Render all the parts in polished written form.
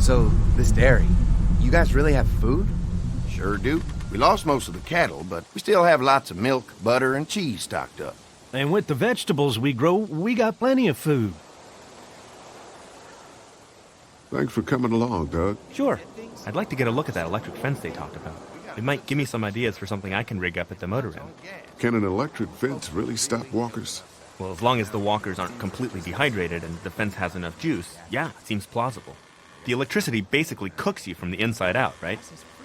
So, this dairy, you guys really have food? Sure do. We lost most of the cattle, but we still have lots of milk, butter, and cheese stocked up. And with the vegetables we grow, we got plenty of food. Thanks for coming along, Doug. Sure. I'd like to get a look at that electric fence they talked about. It might give me some ideas for something I can rig up at the motor inn. Can an electric fence really stop walkers? Well, as long as the walkers aren't completely dehydrated and the fence has enough juice, yeah, it seems plausible. The electricity basically cooks you from the inside out, right?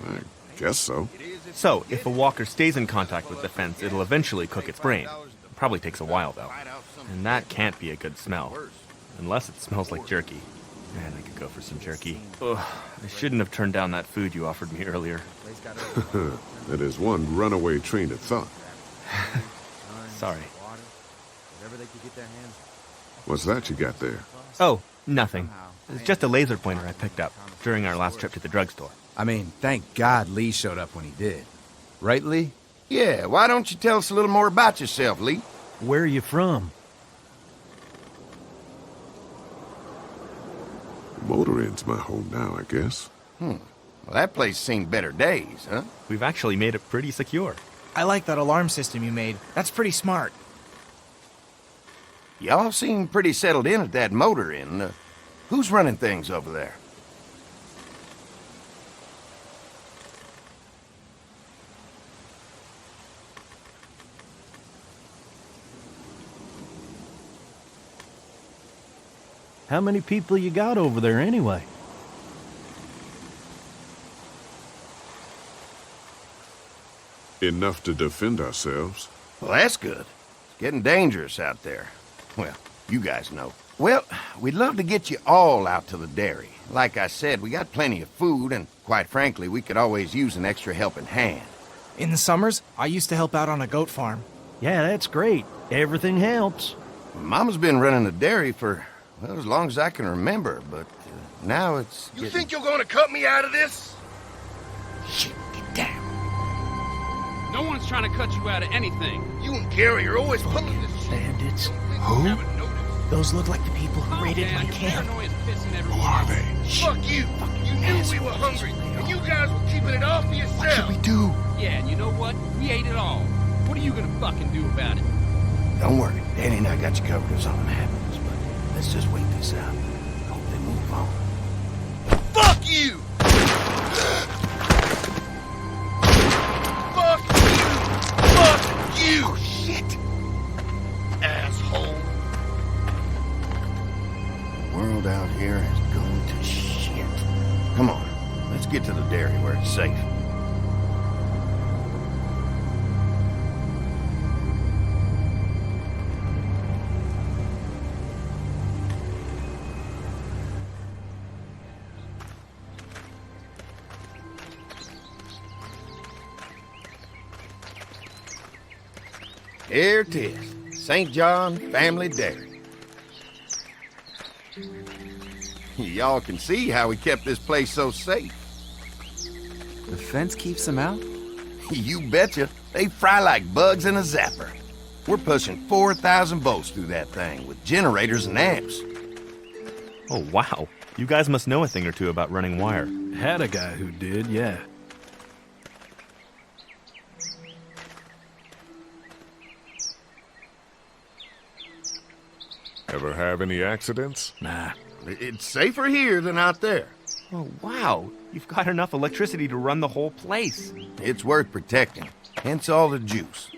I guess so. So, if a walker stays in contact with the fence, it'll eventually cook its brain. It probably takes a while, though. And that can't be a good smell. Unless it smells like jerky. Man, I could go for some jerky. Ugh, I shouldn't have turned down that food you offered me earlier. That is one runaway train of thought. Sorry. What's that you got there? Oh, nothing. It's just a laser pointer I picked up during our last trip to the drugstore. I mean, thank God Lee showed up when he did. Right, Lee? Yeah, why don't you tell us a little more about yourself, Lee? Where are you from? Motor Inn's my home now, I guess. Well, that place seen better days, huh? We've actually made it pretty secure. I like that alarm system you made. That's pretty smart. Y'all seem pretty settled in at that motor inn. Who's running things over there? How many people you got over there anyway? Enough to defend ourselves. Well, that's good. It's getting dangerous out there. Well, you guys know. Well, we'd love to get you all out to the dairy. Like I said, we got plenty of food, and quite frankly, we could always use an extra helping hand. In the summers, I used to help out on a goat farm. Yeah, that's great. Everything helps. Mama's been running the dairy for, well, as long as I can remember, but now it's You think you're gonna cut me out of this? Shit, get down. No one's trying to cut you out of anything. You and Gary are always pulling this shit. Bandits. Who? Those look like the people who raided my Your camp. paranoia's pissing Who everyone are off. they? Fuck you! You knew we were hungry, and you guys were keeping it all for yourselves. do? Yeah, and you know what? We ate it all. What are you gonna fucking do about it? Don't worry, Danny and I got you covered if something happens, but let's just wait this out. Hope they move on. Fuck you! Fuck you! Fuck you! Oh, shit! Asshole! The world out here has gone to shit. Come on, let's get to the dairy where it's safe. Here it is, St. John Family Dairy. Y'all can see how we kept this place so safe. The fence keeps them out? You betcha. They fry like bugs in a zapper. We're pushing 4,000 volts through that thing with generators and amps. Oh, wow. You guys must know a thing or two about running wire. Had a guy who did, yeah. Ever have any accidents? Nah. It's safer here than out there. Oh, wow. You've got enough electricity to run the whole place. It's worth protecting, hence all the juice.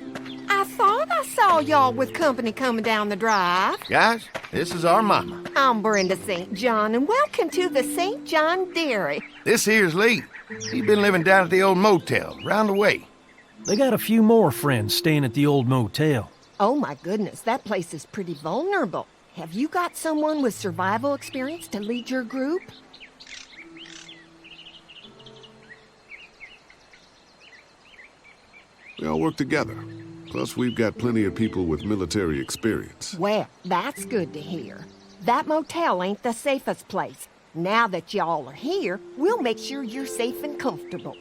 I thought I saw y'all with company coming down the drive. Guys, this is our mama. I'm Brenda St. John, and welcome to the St. John Dairy. This here's Lee. He's been living down at the old motel, round the way. They got a few more friends staying at the old motel. Oh my goodness, that place is pretty vulnerable. Have you got someone with survival experience to lead your group? We all work together. Plus, we've got plenty of people with military experience. Well, that's good to hear. That motel ain't the safest place. Now that y'all are here, we'll make sure you're safe and comfortable.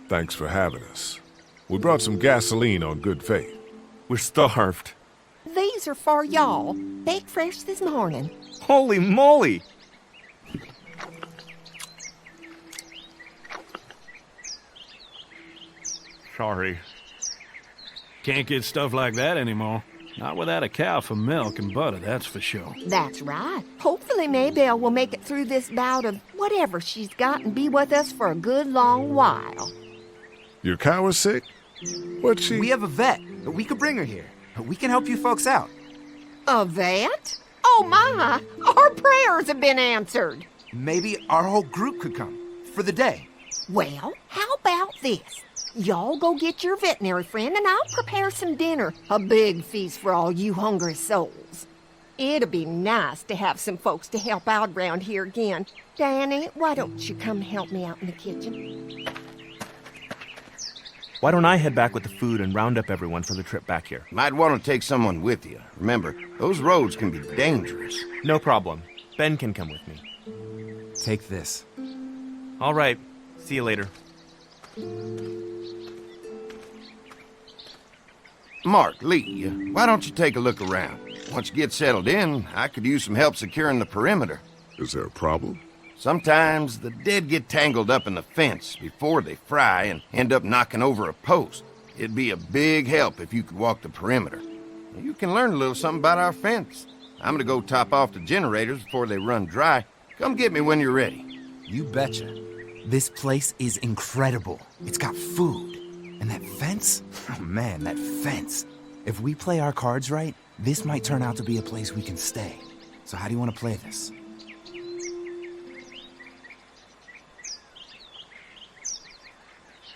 Thanks for having us. We brought some gasoline on good faith. We're starved. They These are for y'all. Baked fresh this morning. Holy moly! Sorry. Can't get stuff like that anymore. Not without a cow for milk and butter, that's for sure. That's right. Hopefully Maybelle will make it through this bout of whatever she's got and be with us for a good long while. Your cow is sick? What's she... We have a vet. We could bring her here. We can help you folks out. A vet? Oh my! Our prayers have been answered. Maybe our whole group could come. For the day. Well, how about this? Y'all go get your veterinary friend and I'll prepare some dinner. A big feast for all you hungry souls. It'd be nice to have some folks to help out around here again. Danny, why don't you come help me out in the kitchen? Why don't I head back with the food and round up everyone for the trip back here? Might want to take someone with you. Remember, those roads can be dangerous. No problem. Ben can come with me. Take this. All right. See you later. Mark, Lee, why don't you take a look around? Once you get settled in, I could use some help securing the perimeter. Is there a problem? Sometimes the dead get tangled up in the fence before they fry and end up knocking over a post. It'd be a big help if you could walk the perimeter. You can learn a little something about our fence. I'm gonna go top off the generators before they run dry. Come get me when you're ready. You betcha. This place is incredible. It's got food. And that fence? Oh man, that fence. If we play our cards right, this might turn out to be a place we can stay. So how do you want to play this?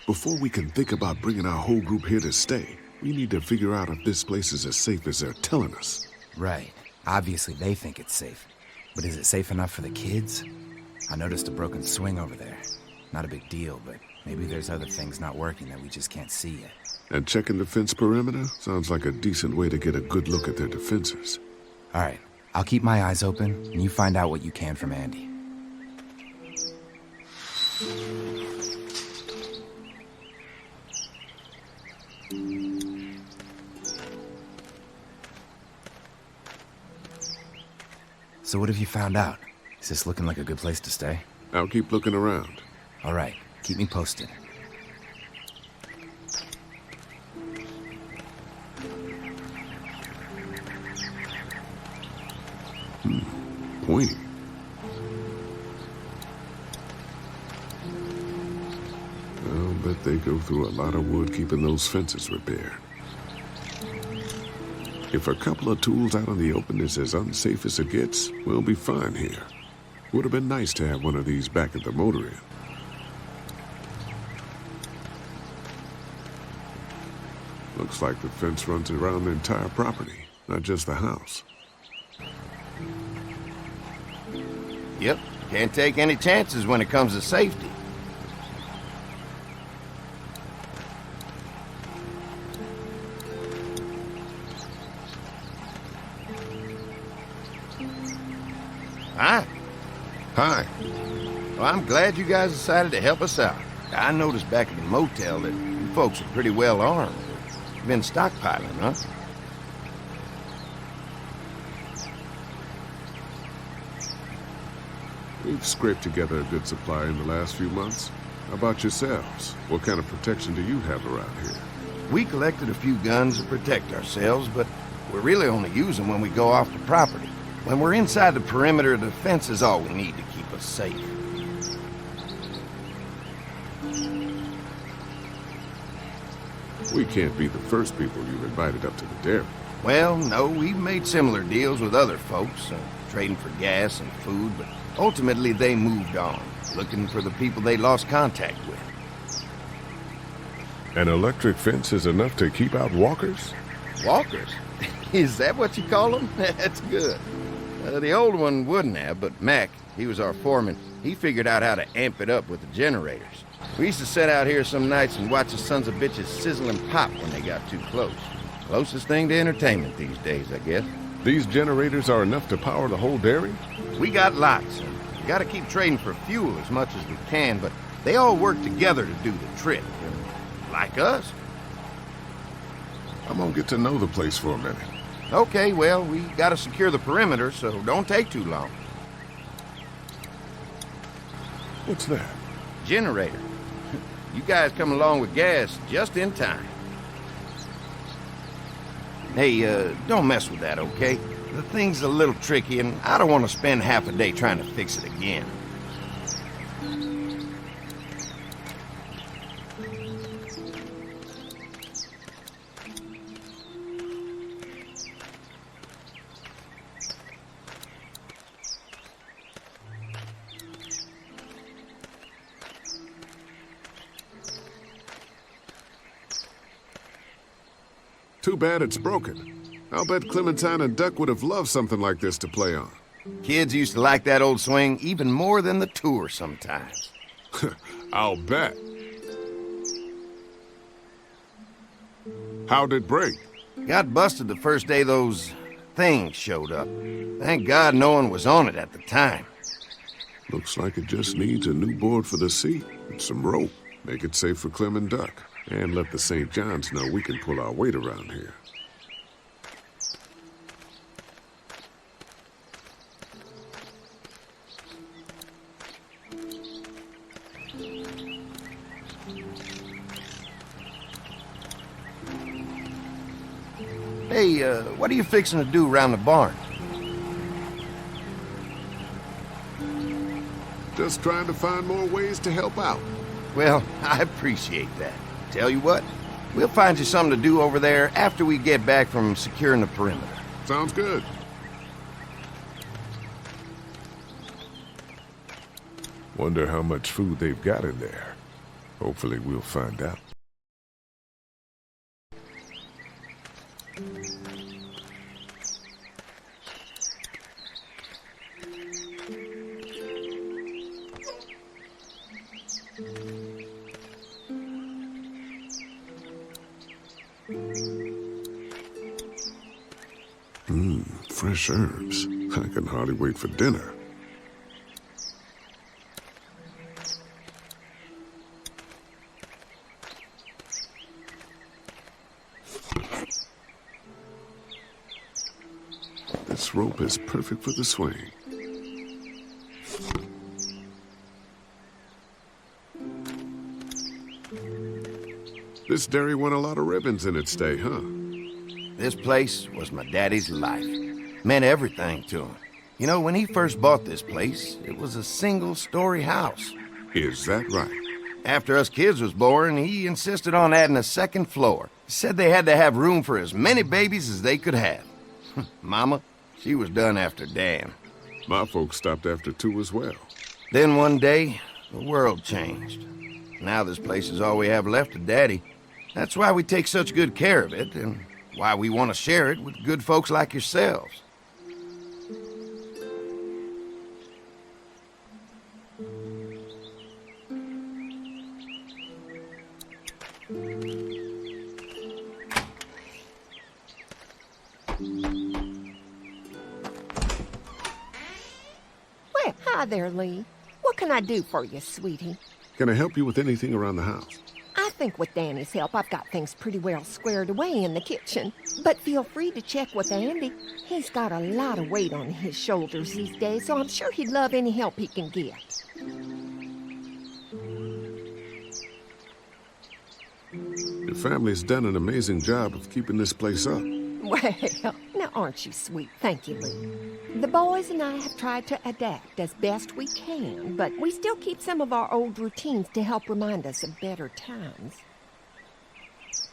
Before we can think about bringing our whole group here to stay, we need to figure out if this place is as safe as they're telling us. Right. Obviously they think it's safe. But is it safe enough for the kids? I noticed a broken swing over there. Not a big deal, but maybe there's other things not working that we just can't see yet. And checking the fence perimeter sounds like a decent way to get a good look at their defenses. All right. I'll keep my eyes open, and you find out what you can from Andy. So what have you found out? Is this looking like a good place to stay? I'll keep looking around. All right. Keep me posted. Pointy. I'll bet they go through a lot of wood keeping those fences repaired. If a couple of tools out in the open is as unsafe as it gets, we'll be fine here. Would have been nice to have one of these back at the motor inn. Looks like the fence runs around the entire property, not just the house. Yep, can't take any chances when it comes to safety. Hi. Hi. Well, I'm glad you guys decided to help us out. I noticed back at the motel that you folks are pretty well armed. You've been stockpiling, huh? We've scraped together a good supply in the last few months. How about yourselves? What kind of protection do you have around here? We collected a few guns to protect ourselves, but we really only use them when we go off the property. When we're inside the perimeter, the fence is all we need to keep us safe. We can't be the first people you've invited up to the dairy. Well, no, we've made similar deals with other folks, trading for gas and food, but ultimately they moved on, looking for the people they lost contact with. An electric fence is enough to keep out walkers? Walkers? Is that what you call them? That's good. The old one wouldn't have, but Mac, he was our foreman, he figured out how to amp it up with the generators. We used to sit out here some nights and watch the sons of bitches sizzle and pop when they got too close. Closest thing to entertainment these days, I guess. These generators are enough to power the whole dairy? We got lots, and we gotta keep trading for fuel as much as we can, but they all work together to do the trick. Like us. I'm gonna get to know the place for a minute. Okay, well, we gotta secure the perimeter, so don't take too long. What's that? Generator. You guys come along with gas just in time. Hey, don't mess with that, okay? The thing's a little tricky, and I don't want to spend half a day trying to fix it again. Too bad it's broken. I'll bet Clementine and Duck would have loved something like this to play on. Kids used to like that old swing even more than the tour sometimes. I'll bet. How'd it break? Got busted the first day those things showed up. Thank God no one was on it at the time. Looks like it just needs a new board for the seat and some rope. Make it safe for Clem and Duck. And let the St. John's know we can pull our weight around here. Hey, what are you fixing to do around the barn? Just trying to find more ways to help out. Well, I appreciate that. Tell you what, we'll find you something to do over there after we get back from securing the perimeter. Sounds good. Wonder how much food they've got in there. Hopefully we'll find out. Fresh herbs. I can hardly wait for dinner. This rope is perfect for the swing. This dairy won a lot of ribbons in its day, huh? This place was my daddy's life. Meant everything to him. You know, when he first bought this place, it was a single-story house. Is that right? After us kids was born, he insisted on adding a second floor. Said they had to have room for as many babies as they could have. Mama, she was done after Dan. My folks stopped after 2 as well. Then one day, the world changed. Now this place is all we have left of Daddy. That's why we take such good care of it, and why we want to share it with good folks like yourselves. Well, hi there, Lee. What can I do for you, sweetie? Can I help you with anything around the house? I think with Danny's help, I've got things pretty well squared away in the kitchen. But feel free to check with Andy. He's got a lot of weight on his shoulders these days, so I'm sure he'd love any help he can get. Your family's done an amazing job of keeping this place up. Well, now aren't you sweet? Thank you, Lee. The boys and I have tried to adapt as best we can, but we still keep some of our old routines to help remind us of better times.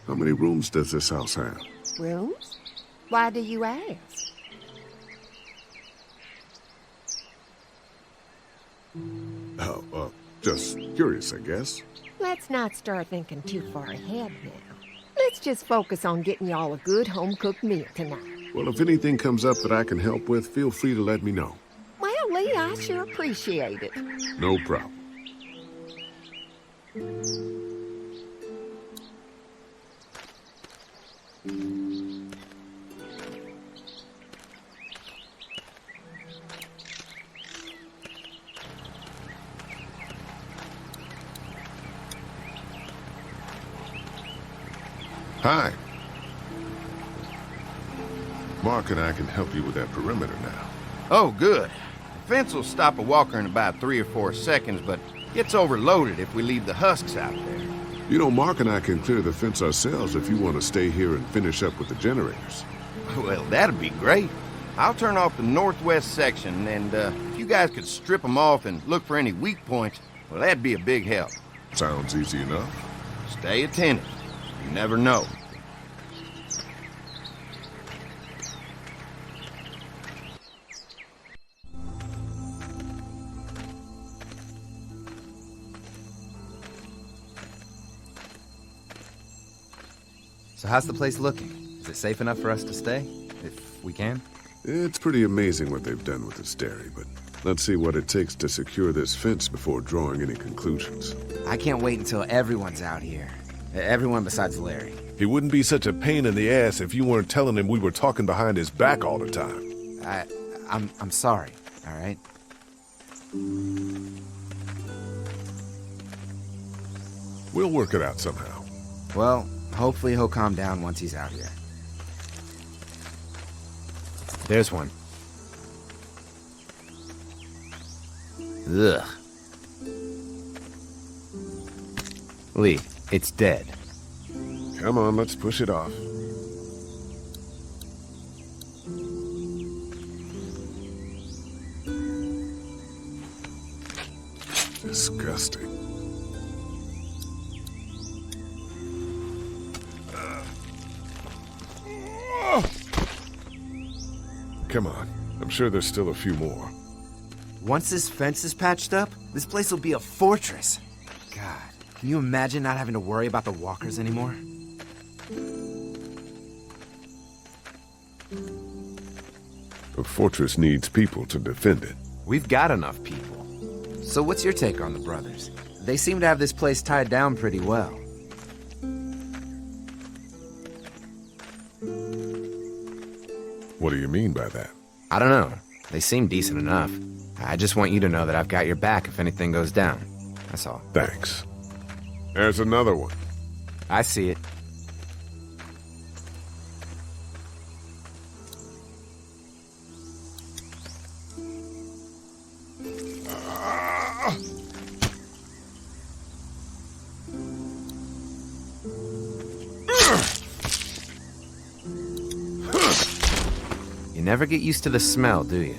How many rooms does this house have? Rooms? Why do you ask? Oh, just curious, I guess. Let's not start thinking too far ahead now. Let's just focus on getting y'all a good home-cooked meal tonight. Well, if anything comes up that I can help with, feel free to let me know. Well, Lee, I sure appreciate it. No problem. Hi. Mark and I can help you with that perimeter now. Oh, good. The fence will stop a walker in about 3 or 4 seconds, but gets overloaded if we leave the husks out there. You know, Mark and I can clear the fence ourselves if you want to stay here and finish up with the generators. Well, that'd be great. I'll turn off the northwest section, and if you guys could strip them off and look for any weak points, well, that'd be a big help. Sounds easy enough. Stay attentive. You never know. So how's the place looking? Is it safe enough for us to stay? If we can? It's pretty amazing what they've done with this dairy, but let's see what it takes to secure this fence before drawing any conclusions. I can't wait until everyone's out here. Everyone besides Larry. He wouldn't be such a pain in the ass if you weren't telling him we were talking behind his back all the time. I'm sorry, all right? We'll work it out somehow. Well, hopefully he'll calm down once he's out here. There's one. Ugh. Lee, it's dead. Come on, let's push it off. Disgusting. Come on. I'm sure there's still a few more. Once this fence is patched up, this place will be a fortress. God, can you imagine not having to worry about the walkers anymore? A fortress needs people to defend it. We've got enough people. So what's your take on the brothers? They seem to have this place tied down pretty well. What do you mean by that? I don't know. They seem decent enough. I just want you to know that I've got your back if anything goes down. That's all. Thanks. There's another one. I see it. You never get used to the smell, do you?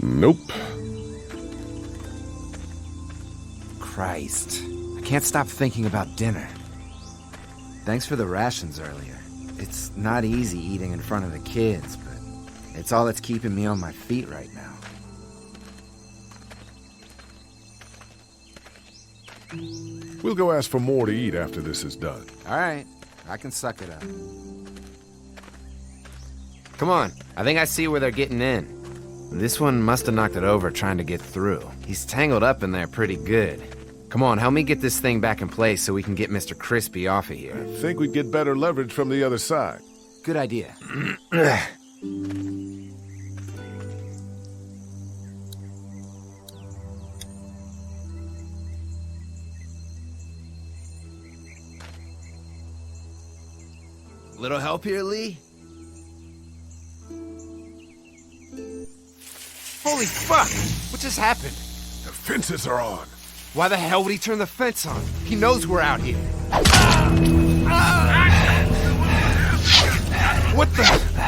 Nope. Christ. I can't stop thinking about dinner. Thanks for the rations earlier. It's not easy eating in front of the kids, but it's all that's keeping me on my feet right now. We'll go ask for more to eat after this is done. All right, I can suck it up. Come on, I think I see where they're getting in. This one must have knocked it over trying to get through. He's tangled up in there pretty good. Come on, help me get this thing back in place so we can get Mr. Crispy off of here. I think we'd get better leverage from the other side. Good idea. Little help here, Lee? Holy fuck! What just happened? The fences are on. Why the hell would he turn the fence on? He knows we're out here. What the?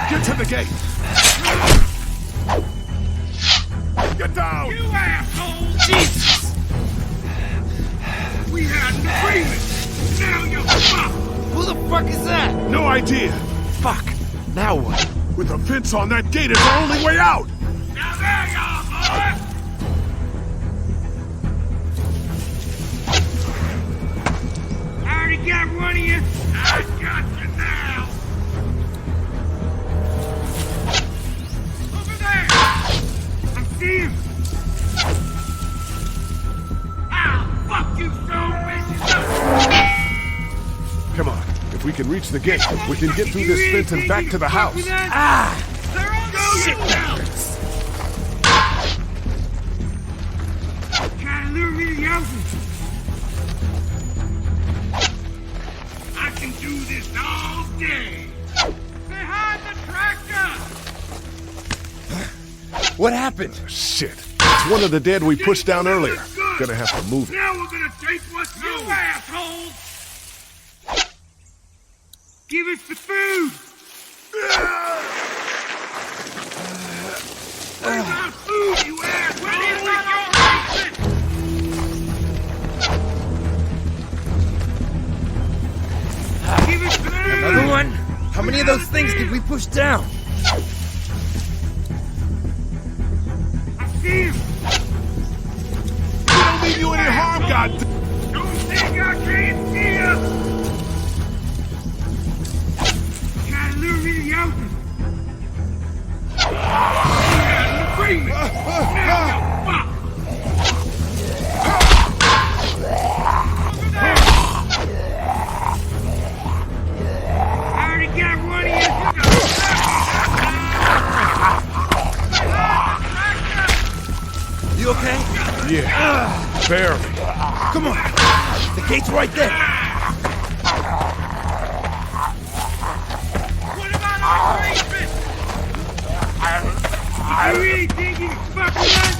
Get to the gate! Get down! You asshole! Jesus! We had an agreement! Now you're fucked! Who the fuck is that? No idea! Fuck! Now what? With the fence on, that gate is our only way out! Now there you are, boy! I already got one of you. I got you now. Over there. I see him. Ow, fuck you so bitches. Come on. If we can reach the gate, we can get through this fence and back to the house. Shit backwards. Trying to lure me to the open. I can do this all day. Behind the trap! What happened? Shit. It's one of the dead we pushed down earlier. Gonna have to move it. Now we're gonna take what's you assholes! Give us the food! What about food, you ass? Where did we go? Give us food! Another one? How many of those things did we push down? I see him! We don't mean you any harm, God. Don't think I can't see him! Gotta lure me to the open! Free me! Now, fuck! I already got one of you! You okay? Yeah. Barely. Come on. The gate's right there. What about our arrangement? You really think you can fuck with us?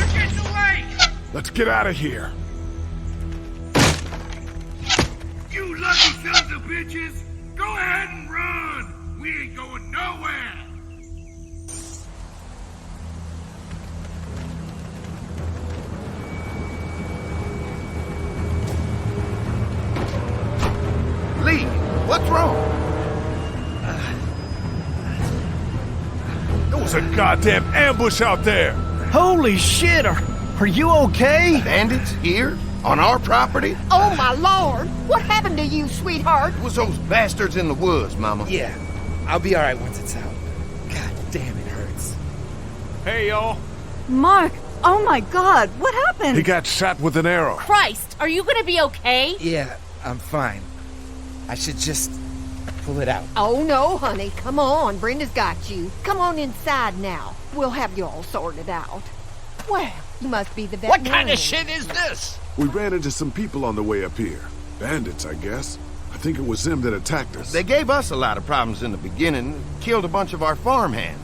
We're getting away! Let's get out of here. You lucky sons of bitches! Go ahead and run! We ain't going nowhere! Lee, what's wrong? There was a goddamn ambush out there. Holy shit! Are you okay? Bandits here? On our property? Oh, my Lord! What happened to you, sweetheart? It was those bastards in the woods, Mama. Yeah, I'll be alright once it's out. God damn, it hurts. Hey, y'all. Mark! Oh my god, what happened? He got shot with an arrow. Christ, are you gonna be okay? Yeah, I'm fine. I should just pull it out. Oh, no, honey. Come on. Brenda's got you. Come on inside now. We'll have you all sorted out. Well, you must be the veterinarian. What kind of shit is this? We ran into some people on the way up here. Bandits, I guess. I think it was them that attacked us. They gave us a lot of problems in the beginning, killed a bunch of our farmhands.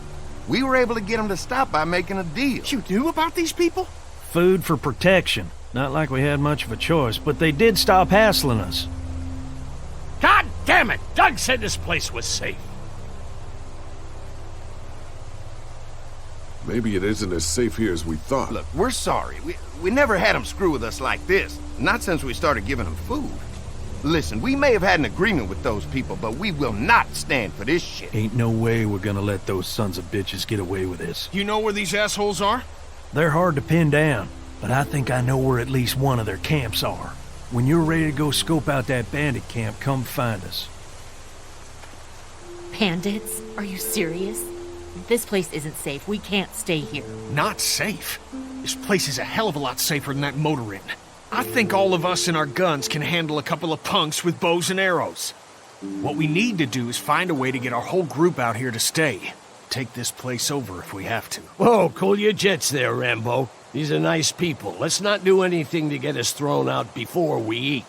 We were able to get them to stop by making a deal. You knew about these people? Food for protection. Not like we had much of a choice, but they did stop hassling us. God damn it! Doug said this place was safe. Maybe it isn't as safe here as we thought. Look, we're sorry. We never had them screw with us like this. Not since we started giving them food. Listen, we may have had an agreement with those people, but we will not stand for this shit. Ain't no way we're gonna let those sons of bitches get away with this. You know where these assholes are? They're hard to pin down, but I think I know where at least one of their camps are. When you're ready to go scope out that bandit camp, come find us. Bandits? Are you serious? This place isn't safe. We can't stay here. Not safe. This place is a hell of a lot safer than that motor inn. I think all of us and our guns can handle a couple of punks with bows and arrows. What we need to do is find a way to get our whole group out here to stay. Take this place over if we have to. Whoa, cool your jets there, Rambo. These are nice people. Let's not do anything to get us thrown out before we eat.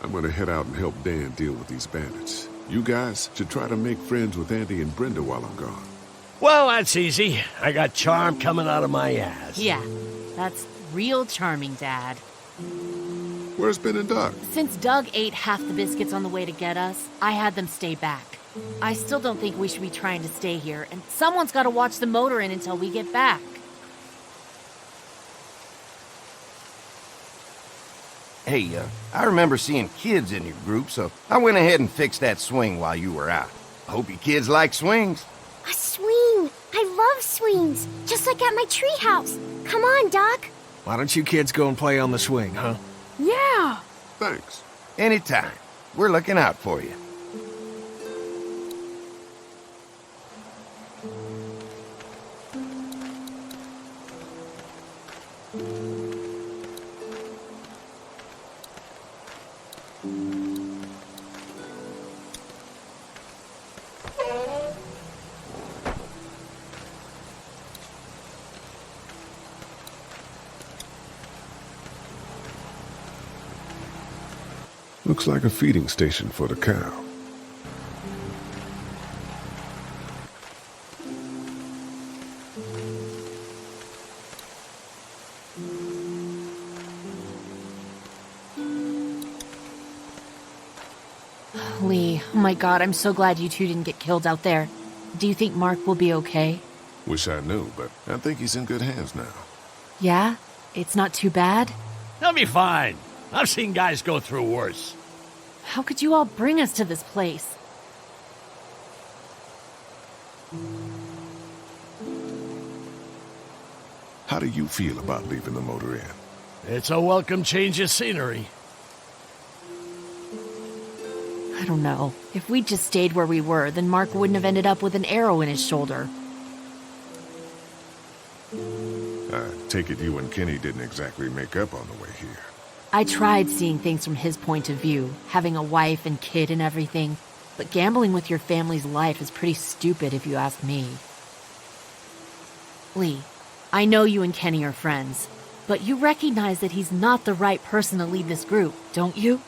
I'm gonna head out and help Dan deal with these bandits. You guys should try to make friends with Andy and Brenda while I'm gone. Well, that's easy. I got charm coming out of my ass. Yeah, that's real charming, Dad. Where's Ben and Doug? Since Doug ate half the biscuits on the way to get us, I had them stay back. I still don't think we should be trying to stay here, and someone's got to watch the motor inn until we get back. Hey, I remember seeing kids in your group, so I went ahead and fixed that swing while you were out. I hope you kids like swings. A swing! I love swings! Just like at my treehouse. Come on, Doc. Why don't you kids go and play on the swing, huh? Yeah! Thanks. Anytime. We're looking out for you. Looks like a feeding station for the cow. Oh my god, I'm so glad you two didn't get killed out there. Do you think Mark will be okay? Wish I knew, but I think he's in good hands now. Yeah? It's not too bad? He'll be fine. I've seen guys go through worse. How could you all bring us to this place? How do you feel about leaving the motor inn? It's a welcome change of scenery. I don't know. If we'd just stayed where we were, then Mark wouldn't have ended up with an arrow in his shoulder. I take it you and Kenny didn't exactly make up on the way here. I tried seeing things from his point of view, having a wife and kid and everything, but gambling with your family's life is pretty stupid if you ask me. Lee, I know you and Kenny are friends, but you recognize that he's not the right person to lead this group, don't you?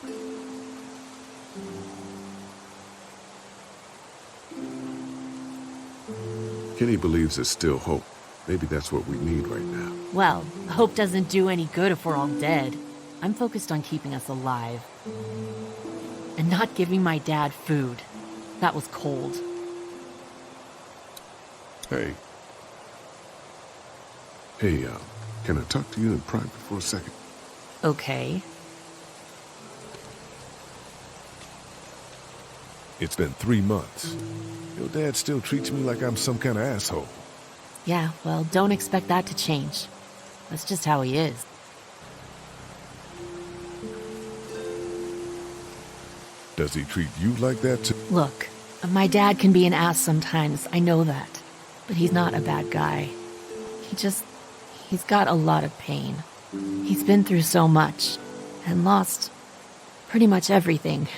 Kenny believes there's still hope. Maybe that's what we need right now. Well, hope doesn't do any good if we're all dead. I'm focused on keeping us alive. And not giving my dad food. That was cold. Hey. Hey, can I talk to you in private for a second? Okay. It's been 3 months. Your dad still treats me like I'm some kind of asshole. Yeah, well, don't expect that to change. That's just how he is. Does he treat you like that too? Look, my dad can be an ass sometimes, I know that. But he's not a bad guy. He's got a lot of pain. He's been through so much, and lost pretty much everything.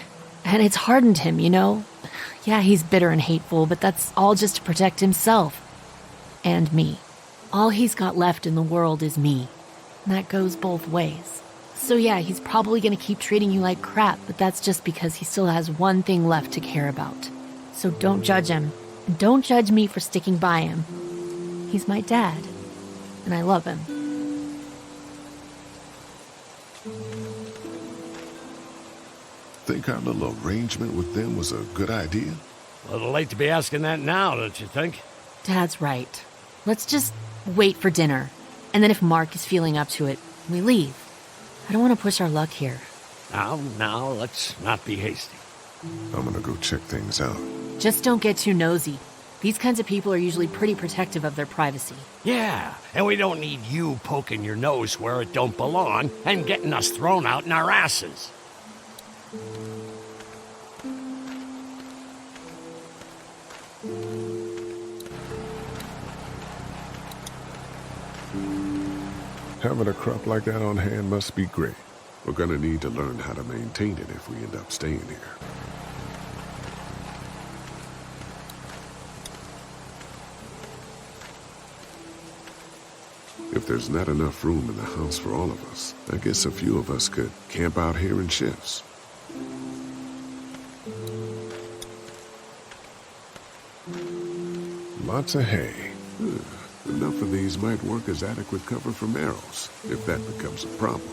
And it's hardened him, you know? Yeah, he's bitter and hateful, but that's all just to protect himself. And me. All he's got left in the world is me. And that goes both ways. So yeah, he's probably gonna keep treating you like crap, but that's just because he still has one thing left to care about. So don't judge him. And don't judge me for sticking by him. He's my dad. And I love him. Think our little arrangement with them was a good idea? A little late to be asking that now, don't you think? Dad's right. Let's just wait for dinner. And then if Mark is feeling up to it, we leave. I don't want to push our luck here. Now, let's not be hasty. I'm gonna go check things out. Just don't get too nosy. These kinds of people are usually pretty protective of their privacy. Yeah, and we don't need you poking your nose where it don't belong and getting us thrown out in our asses. Having a crop like that on hand must be great. We're gonna need to learn how to maintain it if we end up staying here. If there's not enough room in the house for all of us, I guess a few of us could camp out here in shifts. Lots of hay. Enough of these might work as adequate cover from arrows, if that becomes a problem.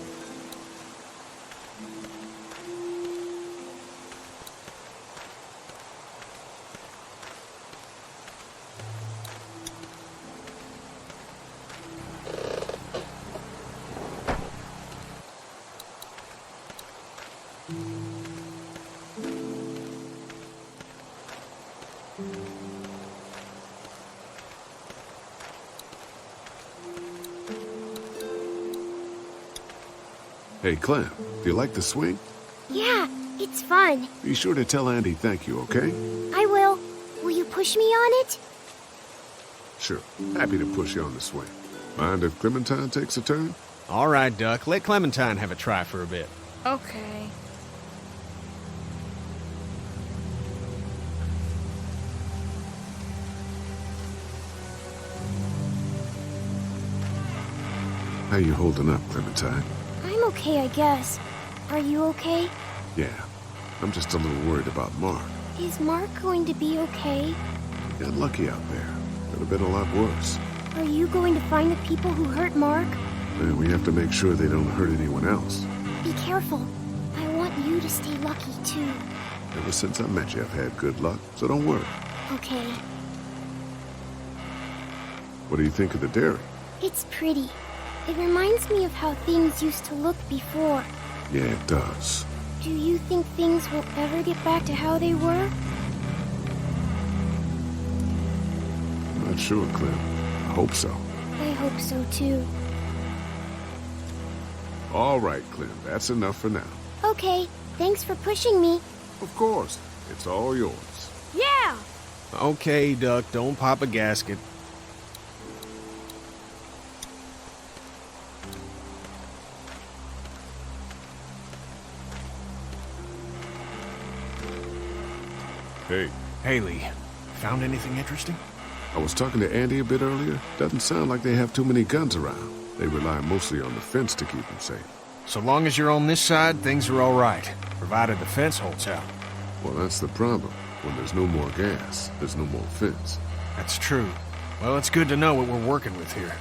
Hey, Clem, do you like the swing? Yeah, it's fun. Be sure to tell Andy thank you, okay? I will. Will you push me on it? Sure. Happy to push you on the swing. Mind if Clementine takes a turn? All right, Duck. Let Clementine have a try for a bit. Okay. How you holding up, Clementine? I'm okay, I guess. Are you okay? Yeah. I'm just a little worried about Mark. Is Mark going to be okay? Got lucky out there. Could have been a lot worse. Are you going to find the people who hurt Mark? And we have to make sure they don't hurt anyone else. Be careful. I want you to stay lucky, too. Ever since I met you, I've had good luck, so don't worry. Okay. What do you think of the dairy? It's pretty. It reminds me of how things used to look before. Yeah, it does. Do you think things will ever get back to how they were? Not sure, Clem. I hope so. I hope so too. All right, Clem, that's enough for now. Okay, thanks for pushing me. Of course, it's all yours. Yeah! Okay, Duck, don't pop a gasket. Hey, Haley, found anything interesting? I was talking to Andy a bit earlier. Doesn't sound like they have too many guns around. They rely mostly on the fence to keep them safe. So long as you're on this side, things are all right, provided the fence holds out. Well, that's the problem. When there's no more gas, there's no more fence. That's true. Well, it's good to know what we're working with here.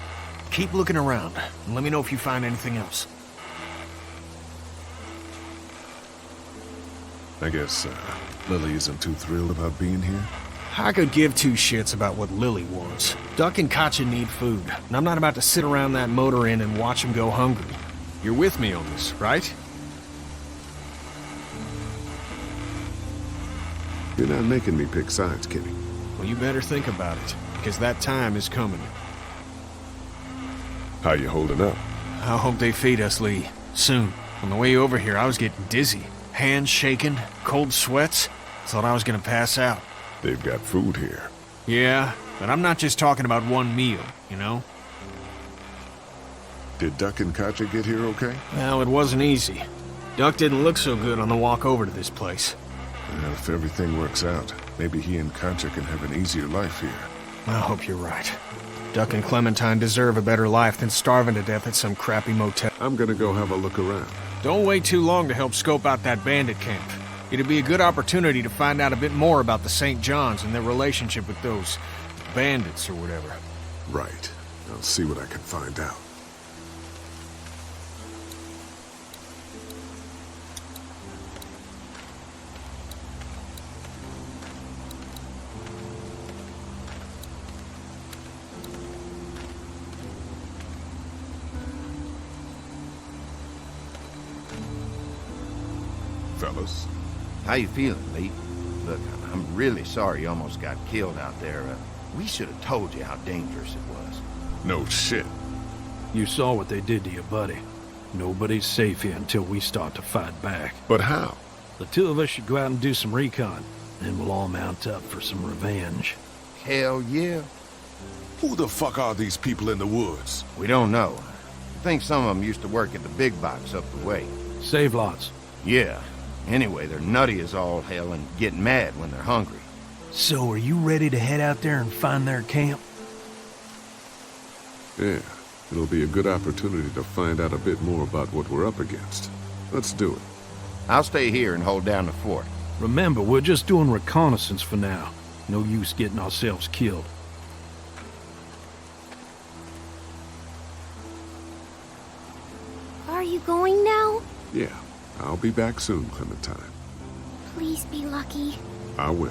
Keep looking around, and let me know if you find anything else. I guess Lily isn't too thrilled about being here. I could give two shits about what Lily wants. Duck and Katjaa need food, and I'm not about to sit around that motor inn and watch them go hungry. You're with me on this, right? You're not making me pick sides, Kenny. Well, you better think about it, because that time is coming. How you holding up? I hope they feed us, Lee. Soon. On the way over here, I was getting dizzy. Hands shaking, cold sweats. Thought I was gonna pass out. They've got food here. Yeah, but I'm not just talking about one meal, you know? Did Duck and Katjaa get here okay? Well, it wasn't easy. Duck didn't look so good on the walk over to this place. Well, if everything works out, maybe he and Katjaa can have an easier life here. I hope you're right. Duck and Clementine deserve a better life than starving to death at some crappy motel. I'm gonna go have a look around. Don't wait too long to help scope out that bandit camp. It'd be a good opportunity to find out a bit more about the St. John's and their relationship with those bandits or whatever. Right. I'll see what I can find out. Fellas. How you feeling, Lee? Look, I'm really sorry you almost got killed out there. We should have told you how dangerous it was. No shit. You saw what they did to your buddy. Nobody's safe here until we start to fight back. But how? The two of us should go out and do some recon, then we'll all mount up for some revenge. Hell yeah. Who the fuck are these people in the woods? We don't know. I think some of them used to work at the big box up the way. Save lots. Yeah. Anyway, they're nutty as all hell and get mad when they're hungry. So are you ready to head out there and find their camp? Yeah. It'll be a good opportunity to find out a bit more about what we're up against. Let's do it. I'll stay here and hold down the fort. Remember, we're just doing reconnaissance for now. No use getting ourselves killed. Are you going now? Yeah. I'll be back soon, Clementine. Please be lucky. I will.